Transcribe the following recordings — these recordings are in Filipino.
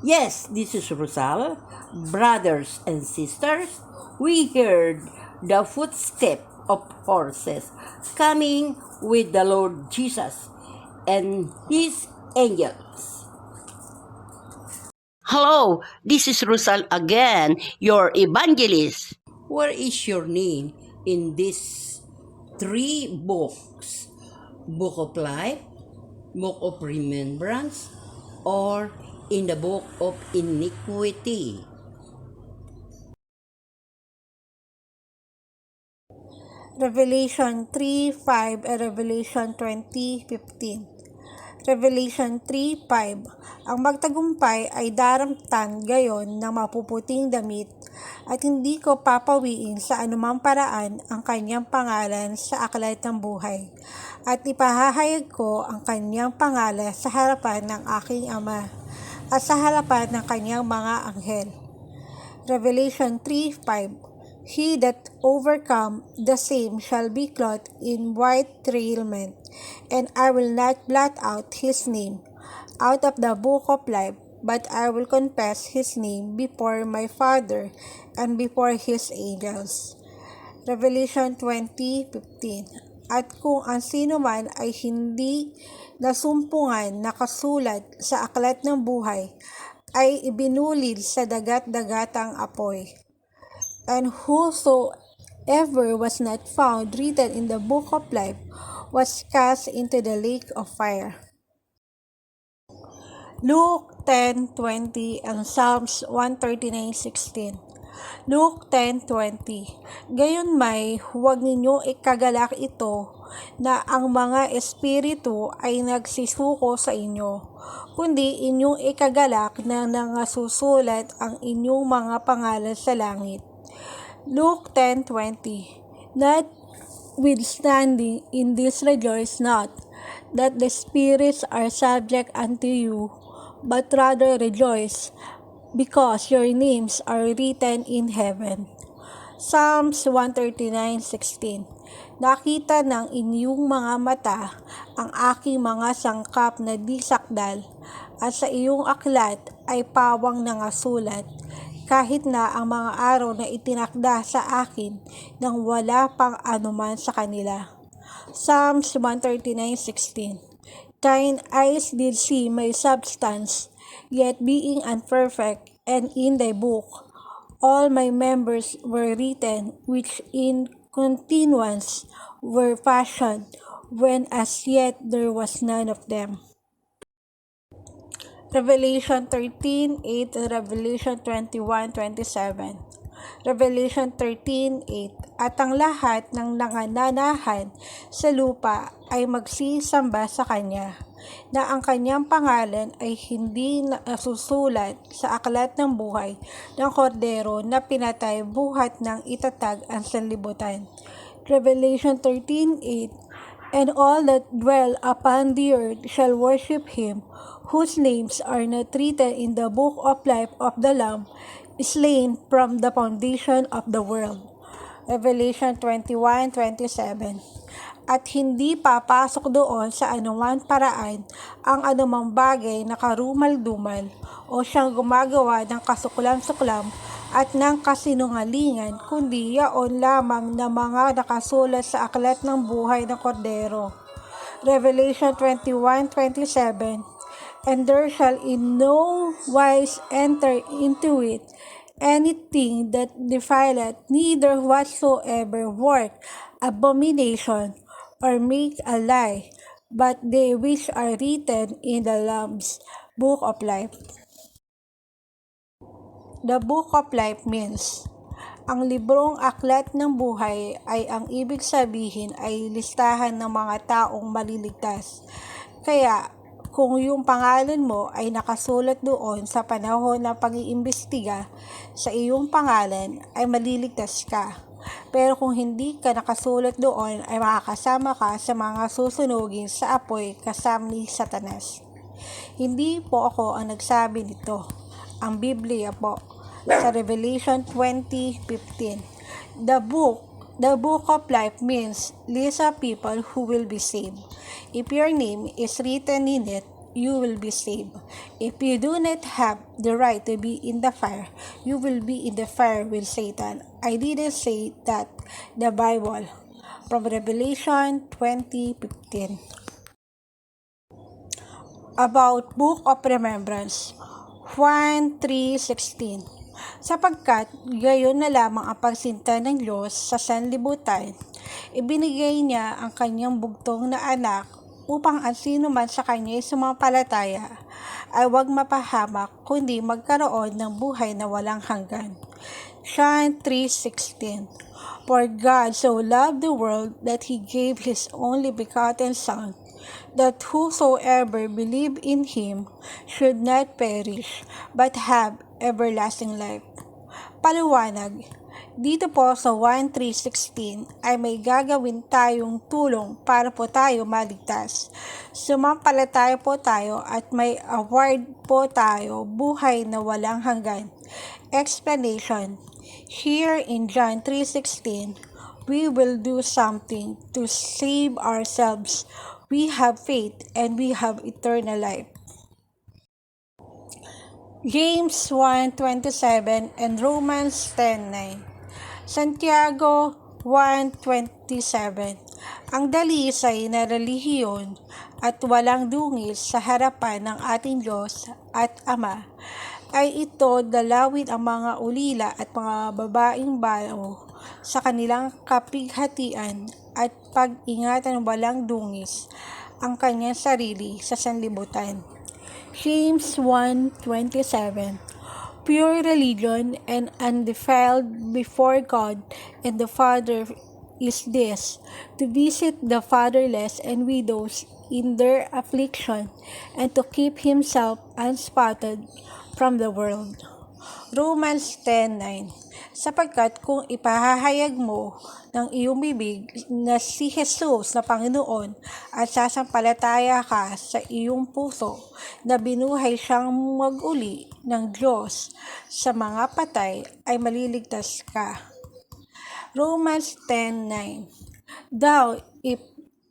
Yes, this is Rosal. Brothers and sisters, we heard the footstep of horses coming with the Lord Jesus and his angels. Hello, this is Rosal again, your evangelist. Where is your name in these three books? Book of Life, Book of Remembrance, or in the Book of Iniquity? Revelation 3:5 and Revelation 20:15. Revelation 3:5. Ang magtagumpay ay daramtan gayon ng mapuputing damit at hindi ko papawiin sa anumang paraan ang kanyang pangalan sa aklat ng buhay at ipahahayag ko ang kanyang pangalan sa harapan ng aking Ama at sa harapan ng kanyang mga anghel. Revelation 3:5. He that overcome, the same shall be clothed in white raiment, and I will not blot out his name out of the book of life, but I will confess his name before my Father and before his angels. Revelation 20:15. At kung ang sino man ay hindi nasumpungan nakasulat sa aklat ng buhay, ay ibinulid sa dagat-dagatang apoy. And whosoever was not found written in the book of life was cast into the lake of fire. Luke 10:20 and Psalms 139:16. Luke 10:20. Gayon may huwag ninyong ikagalak ito na ang mga espiritu ay nagsisuko sa inyo, kundi inyong ikagalak na nangasusulat ang inyong mga pangalan sa langit. Luke 10:20. Notwithstanding in this rejoice not, that the spirits are subject unto you, but rather rejoice, because your names are written in heaven. Psalms 139:16. Nakita ng inyong mga mata ang aking mga sangkap na di sakdal, at sa iyong aklat ay pawang nangasulat, kahit na ang mga araw na itinakda sa akin nang wala pang anuman sa kanila. Psalms 139:16. Thine eyes did see my substance, yet being unperfect, and in thy book all my members were written, which in continuance were fashioned, when as yet there was none of them. Revelation 13:8 and Revelation 21:27. Revelation 13:8. At ang lahat ng nangananahan sa lupa ay magsisamba sa Kanya, na ang Kanyang pangalan ay hindi nasusulat sa aklat ng buhay ng Kordero na pinatay buhat ng itatag ang sanlibutan. Revelation 13:8. And all that dwell upon the earth shall worship him, whose names are not written in the book of life of the Lamb, slain from the foundation of the world. Revelation 21:27. At hindi papasok doon sa anuman paraan ang anumang bagay na karumal-dumal o siyang gumagawa ng kasuklam-suklam at ng kasinungalingan, kundi yaon lamang na mga nakasulat sa aklat ng buhay ng Kordero. Revelation 21:27. And there shall in no wise enter into it anything that defileth, neither whatsoever work abomination, or make a lie, but they which are written in the Lamb's book of life. The book of life means, ang librong aklat ng buhay ay ang ibig sabihin ay listahan ng mga taong maliligtas. Kaya, kung yung pangalan mo ay nakasulat doon sa panahon ng pag-iimbestiga sa iyong pangalan, ay maliligtas ka. Pero kung hindi ka nakasulat doon, ay makakasama ka sa mga susunugin sa apoy kasama ni Satanas. Hindi po ako ang nagsabi nito. Ang Biblia po, sa Revelation 20:15. The book of life means list of people who will be saved. If your name is written in it, you will be saved. If you do not have the right to be in the fire, you will be in the fire with Satan. I didn't say that. The Bible. From Revelation 20:15. About Book of Remembrance. Juan 3:16. Sapagkat gayon na lamang ang pagsinta ng Diyos sa sanlibutan, ibinigay niya ang kanyang bugtong na anak upang ang sino man sa kanya sumampalataya ay huwag mapahamak kundi magkaroon ng buhay na walang hanggan. John 3:16. For God so loved the world that He gave His only begotten Son, that whosoever believe in Him should not perish, but have everlasting life. Paliwanag, dito po sa 1:3:16 ay may gagawin tayong tulong para po tayo maligtas. Sumampalataya po tayo at may award po tayo, buhay na walang hanggan. Explanation. Here in John 3:16, we will do something to save ourselves. We have faith and we have eternal life. James 1:27 and Romans 10:9. Santiago 1:27. Ang dalisay na relihiyon at walang dungis sa harapan ng ating Diyos at Ama ay ito dalawin ang mga ulila at mga babaeng bao sa kanilang kapighatian at pag-ingatan walang dungis ang kanyang sarili sa sanlibutan. James 1:27. Pure religion and undefiled before God and the Father is this, to visit the fatherless and widows in their affliction and to keep himself unspotted from the world. Romans 10:9. Sapagkat kung ipahahayag mo ng iyong bibig na si Jesus na Panginoon at sasampalataya ka sa iyong puso na binuhay siyang mag-uli ng Diyos sa mga patay, ay maliligtas ka. Romans 10:9. If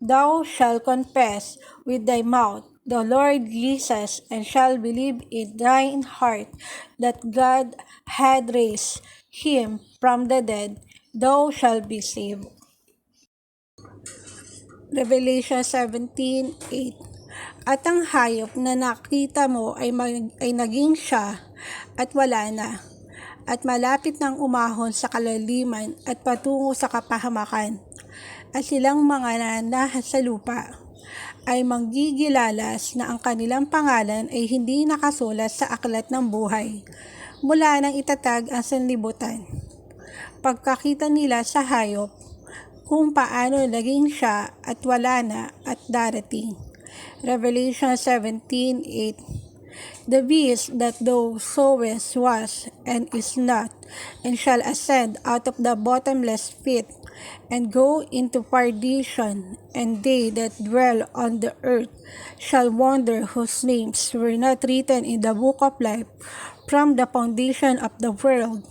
thou shalt confess with thy mouth the Lord Jesus and shall believe in thine heart that God had raised him from the dead, thou shalt be saved. Revelation 17:8. At ang hayop na nakita mo ay naging siya at wala na, at malapit nang umahon sa kalaliman at patungo sa kapahamakan, at silang mga nasa lupa ay manggigilalas na ang kanilang pangalan ay hindi nakasulat sa aklat ng buhay mula nang itatag ang sanlibutan. Pagkakita nila sa hayop kung paano naging siya at wala na at darating. Revelation 17:8. The beast that thou sawest was and is not, and shall ascend out of the bottomless pit, and go into perdition, and they that dwell on the earth shall wonder whose names were not written in the book of life from the foundation of the world,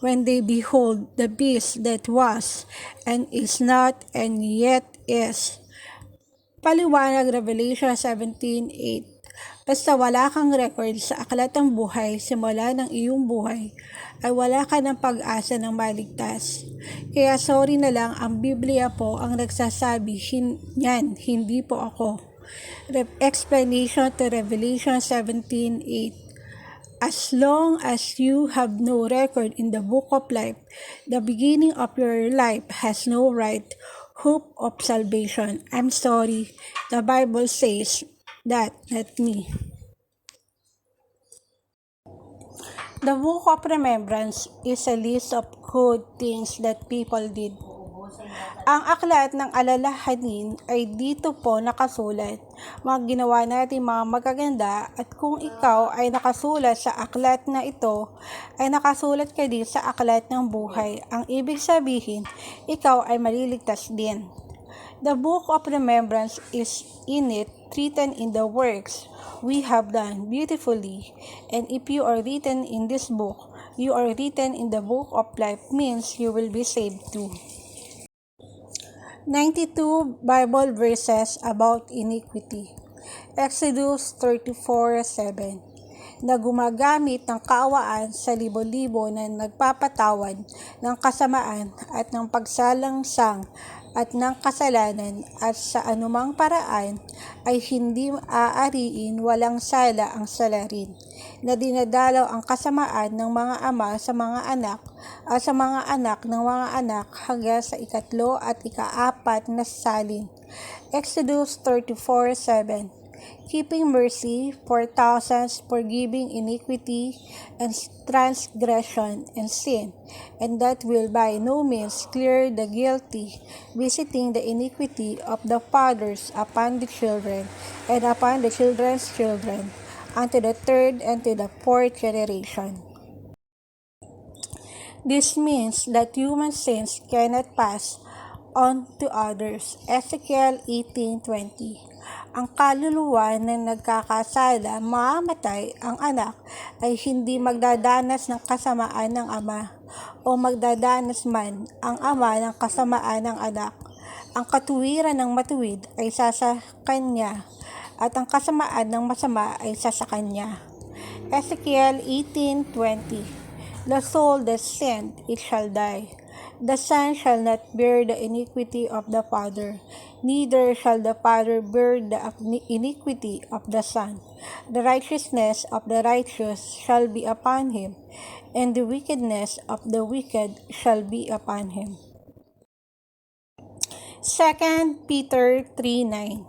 when they behold the beast that was, and is not, and yet is. Paliwanag, Revelation 17:8. Basta wala kang record sa aklat ng buhay simula ng iyong buhay, ay wala ka ng pag-asa ng maligtas. Kaya sorry na lang, ang Biblia po ang nagsasabi yan, hindi po ako. Explanation to Revelation 17:8. As long as you have no record in the book of life, the beginning of your life has no right hope of salvation. I'm sorry, the Bible says that, not me. The Book of Remembrance is a list of good things that people did. Ang aklat ng alalahanin ay dito po nakasulat, mga ginawa natin mga magaganda, at kung ikaw ay nakasulat sa aklat na ito, ay nakasulat ka din sa aklat ng buhay. Ang ibig sabihin, ikaw ay maliligtas din. The Book of Remembrance is in it written in the works we have done beautifully, and if you are written in this book, you are written in the book of life, means you will be saved too. 92 Bible verses about iniquity. Exodus 34:7, na gumagamit ng kaawaan sa libo-libo na nagpapatawad ng kasamaan at ng pagsalangsang at ng kasalanan at sa anumang paraan ay hindi aariin walang sala ang salarin, na dinadalaw ang kasamaan ng mga ama sa mga anak at sa mga anak ng mga anak hanggang sa ikatlo at ikaapat na salin. Exodus 34:7, keeping mercy for thousands, forgiving iniquity and transgression and sin, and that will by no means clear the guilty, visiting the iniquity of the fathers upon the children, and upon the children's children, unto the third and to the fourth generation. This means that human sins cannot pass on to others. Ezekiel 18:20. Ang kaluluwa na nagkakasala, mamamatay ang anak, ay hindi magdadanas ng kasamaan ng ama, o magdadanas man ang ama ng kasamaan ng anak. Ang katuwiran ng matuwid ay sa kanya, at ang kasamaan ng masama ay sa kanya. Ezekiel 18:20. The soul that sinned, it shall die. The son shall not bear the iniquity of the father, neither shall the father bear the iniquity of the son. The righteousness of the righteous shall be upon him, and the wickedness of the wicked shall be upon him. 2 Peter 3:9.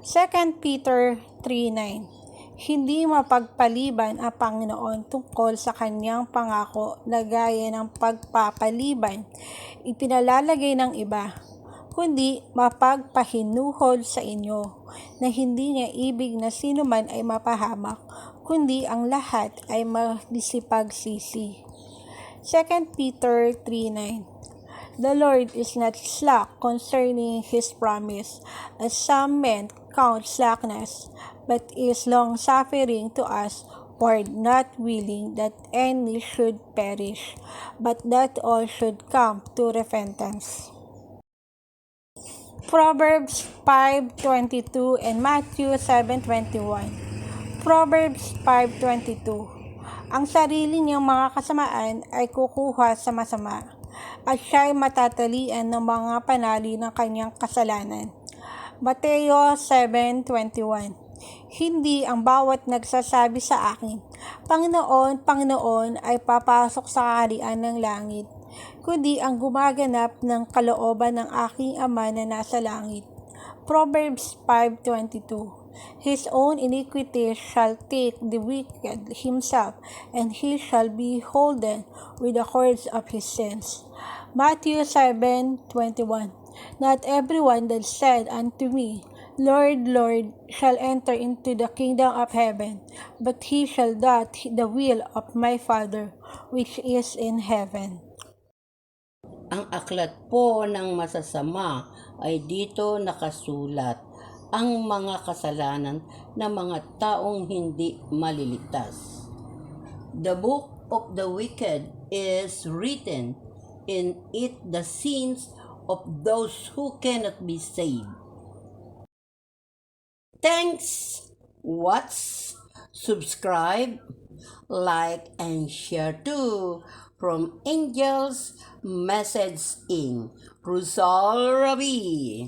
2 Peter 3:9. Hindi mapagpaliban ang Panginoon tungkol sa kanyang pangako na gaya ng pagpapaliban ipinalalagay ng iba, kundi mapagpahinuhod sa inyo, na hindi niya ibig na sino man ay mapahamak, kundi ang lahat ay magsipagsisi. 2 Peter 3:9. The Lord is not slack concerning His promise, as some men count slackness, but is long-suffering to us, for not willing that any should perish, but that all should come to repentance. Proverbs 5:22 and Matthew 7:21. Proverbs 5:22. Ang sarili niyang mga kasamaan ay kukuha sa masama, at siya'y matatalian ng mga panali ng kanyang kasalanan. Mateo 7:21. Hindi ang bawat nagsasabi sa akin, Panginoon, Panginoon, ay papasok sa kaharian ng langit, kundi ang gumaganap ng kalooban ng aking Ama na nasa langit. Proverbs 5:22. His own iniquity shall take the wicked himself, and he shall be holden with the cords of his sins. Matthew 7:21. Not everyone that said unto me, Lord, Lord, shall enter into the kingdom of heaven, but he shall do the will of my Father, which is in heaven. Ang aklat po ng masasama ay dito nakasulat, ang mga kasalanan ng mga taong hindi maliligtas. The book of the wicked is written, in it the sins of those who cannot be saved. Thanks, watch, subscribe, like, and share too. From Angels Message Inc. Rosal Rabi.